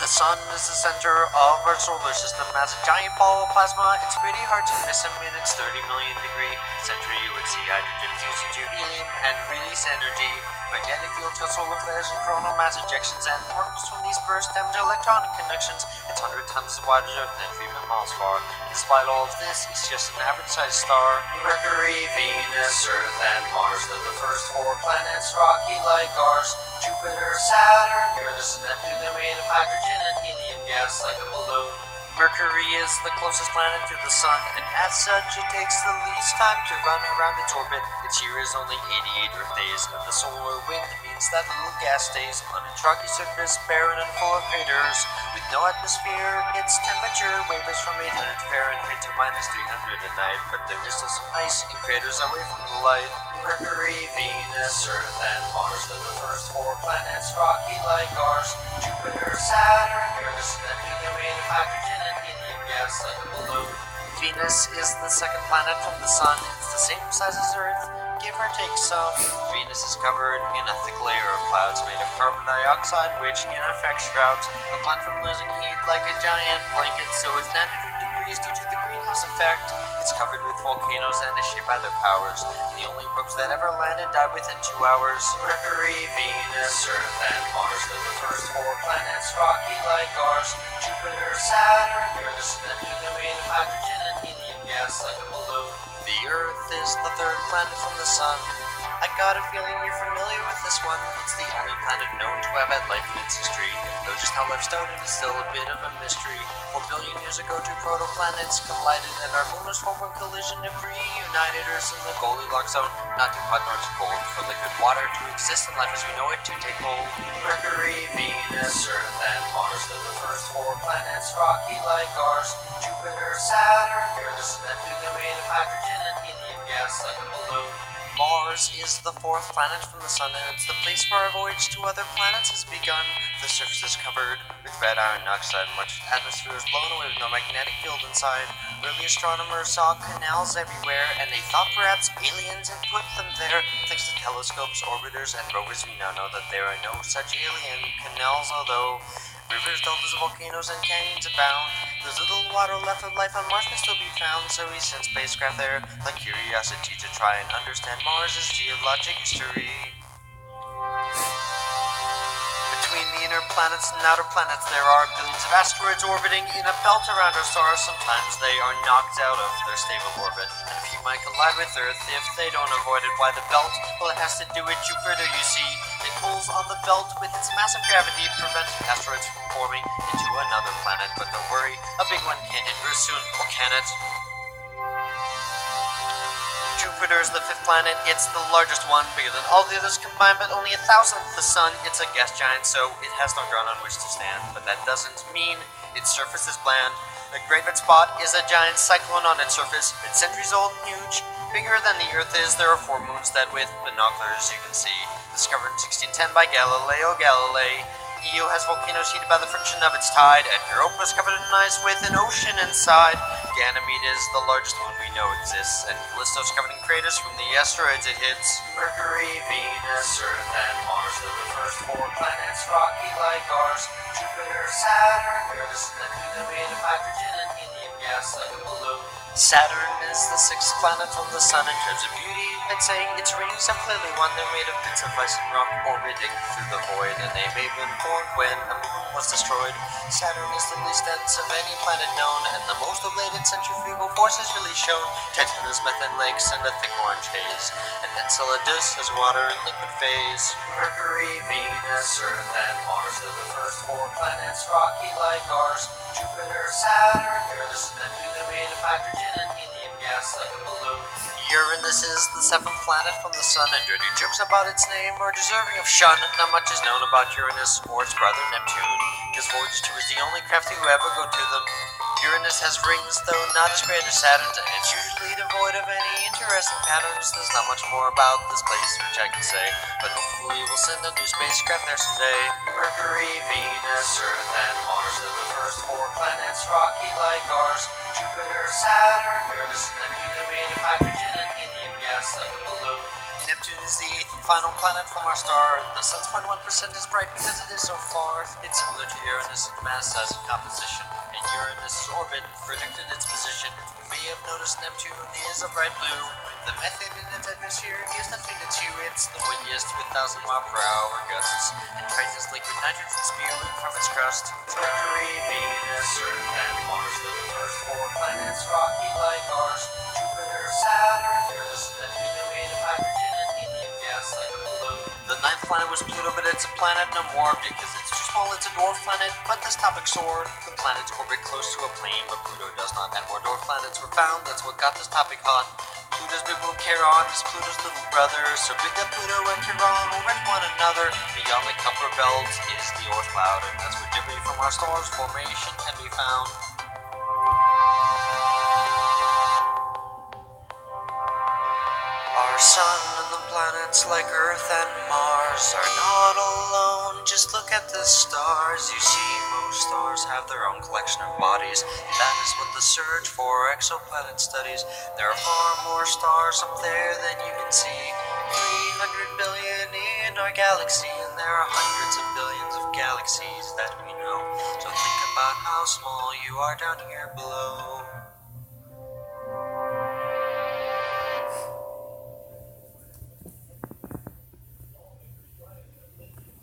The sun is the center of our solar system. As a giant ball of plasma, it's pretty hard to miss him in its 30 million degree center. You would see hydrogen fuse into helium and release energy. Magnetic fields got solar flares and coronal mass ejections, and particles from these burst damage electronic conductions. It's 100 times as wide as Earth and 3 million miles far. Despite all of this, it's just an average-sized star. Mercury, Venus, Earth, and Mars are the first 4 planets, rocky like ours. Jupiter, Saturn, Uranus, and Neptune are made of hydrogen and helium gas like a balloon. Mercury is the closest planet to the Sun, and as such, it takes the least time to run around its orbit. Its year is only 88 Earth days, and the solar wind means that little gas stays on its rocky surface, barren and full of craters. With no atmosphere, its temperature wavers from 800 Fahrenheit to -300 at night, but there is still some ice in craters away from the light. Mercury, Venus, Earth, and Mars are the first 4 planets, rocky like ours. Jupiter, Saturn, Uranus, and Neptune are made of hydrogen and helium gas like a balloon. Venus is the second planet from the Sun. It's the same size as Earth, give or take some. Venus is covered in a thick layer of clouds made of carbon dioxide, which in effect shrouds the planet from losing heat like a giant blanket, so it's 900 degrees due to the greenhouse effect. It's covered with volcanoes and is shaped by their powers. The only probes that ever landed died within 2 hours. Mercury, Venus, Earth, and Mars are the first 4 planets, rocky like ours. Jupiter, Saturn, Uranus, and Neptune are made of hydrogen and helium gas like a balloon. The Earth is the 3rd planet from the Sun. I got a feeling you're familiar with this one. It's the only planet known to have had life in its history, though just how life started is still a bit of a mystery. 4 billion years ago, 2 protoplanets collided, and our moon was formed when collision debris united Earth in the Goldilocks zone, not too hot nor too cold for liquid water to exist and life as we know it to take hold. Mercury, Venus, Earth, and Mars are the first 4 planets, rocky like ours. Jupiter, Saturn, Uranus, and Neptune are made of hydrogen and helium gas like a balloon. Mars is the 4th planet from the Sun, and it's the place where our voyage to other planets has begun. The surface is covered with red iron oxide, much atmosphere is blown away with no magnetic field inside. Early astronomers saw canals everywhere, and they thought perhaps aliens had put them there. Thanks to telescopes, orbiters, and rovers, we now know that there are no such alien canals, although rivers, deltas, volcanoes, and canyons abound. There's little water left of life on Mars can still be found, so we sent spacecraft there, like Curiosity, to try and understand Mars' geologic history. Between the inner planets and outer planets, there are billions of asteroids orbiting in a belt around our stars. Sometimes they are knocked out of their stable orbit, and a few might collide with Earth if they don't avoid it. Why the belt? Well, it has to do with Jupiter, you see. It pulls on the belt with its massive gravity, preventing asteroids from forming into another planet. But don't worry, a big one can't hit Earth soon, or can it? Jupiter is the 5th planet. It's the largest one, bigger than all the others combined, but only 1,000th the Sun. It's a gas giant, so it has no ground on which to stand, but that doesn't mean its surface is bland. The Great Red Spot is a giant cyclone on its surface. It's centuries old and huge. Bigger than the Earth is, there are 4 moons that with binoculars you can see. Discovered in 1610 by Galileo Galilei. Io has volcanoes heated by the friction of its tide, and Europa is covered in ice with an ocean inside. Ganymede is the largest moon we know exists, and Callisto is covered in craters from the asteroids it hits. Mercury, Venus, Earth, and Mars are the first 4 planets, rocky like ours. Jupiter, Saturn, Uranus, and Neptune are made of hydrogen and helium gas like a balloon. Saturn is the 6th planet from the Sun. In terms of beauty, I'd say its rings are clearly one. They're made of bits of ice and rock orbiting through the void, and they may have been formed when a moon was destroyed. Saturn is the least dense of any planet known, and the most ablated centrifugal force is really shown. Titan has methane lakes and a thick orange haze, and Enceladus has water in liquid phase. Mercury, Venus, Earth, and Mars are the first 4 planets, rocky like ours. Jupiter, Saturn, Uranus, and Neptune are made of hydrogen and helium gas like a balloon. Uranus is the 7th planet from the Sun, and dirty jokes about its name are deserving of shun. Not much is known about Uranus or its brother Neptune. His Voyage 2 is the only craft to ever go to them. Uranus has rings, though not as great as Saturn's, and it's usually devoid of any interesting patterns. There's not much more about this place which I can say, but hopefully we'll send a new spacecraft there someday. Mercury, Venus, Earth, and Mars are the first 4 planets, rocky like ours. Jupiter, Saturn, Uranus, and Neptune are made of hydrogen and helium gas like a balloon. Neptune is the eighth and final planet from our star. The sun's 0.1% is bright because it is so far. It's similar to Uranus in mass, size, and composition, and Uranus' orbit predicted its position. You may have noticed Neptune is a bright blue. The methane in its atmosphere is Neptune 2. It's the windiest with 1,000-mile-per-hour gusts, and traces liquid nitrogen spewing from its crust. Mercury, Venus, Earth, and Mars are the first four planets, rocky like ours. Jupiter, Saturn, Uranus, Neptune made of hydrogen and helium gas like a balloon. The ninth planet was Pluto, but it's a planet no more because it's too small. It's a dwarf planet, but this topic soared. The planets orbit close to a plane, but Pluto does not. And more dwarf planets were found. That's what got this topic hot. Pluto's big little Charon is Pluto's little brother, so big that Pluto and Charon orbit one another. Beyond the Kuiper Belt is the Oort cloud, and that's where debris from our star's formation can be found. Our sun and the planets like Earth and Mars are not alone. Just look at the stars. You see, most stars have their own collection of bodies. That is what the search for exoplanet studies. There are far more stars up there than you can see. 300 billion in our galaxy, and there are hundreds of billions of galaxies that we know. So think about how small you are down here below.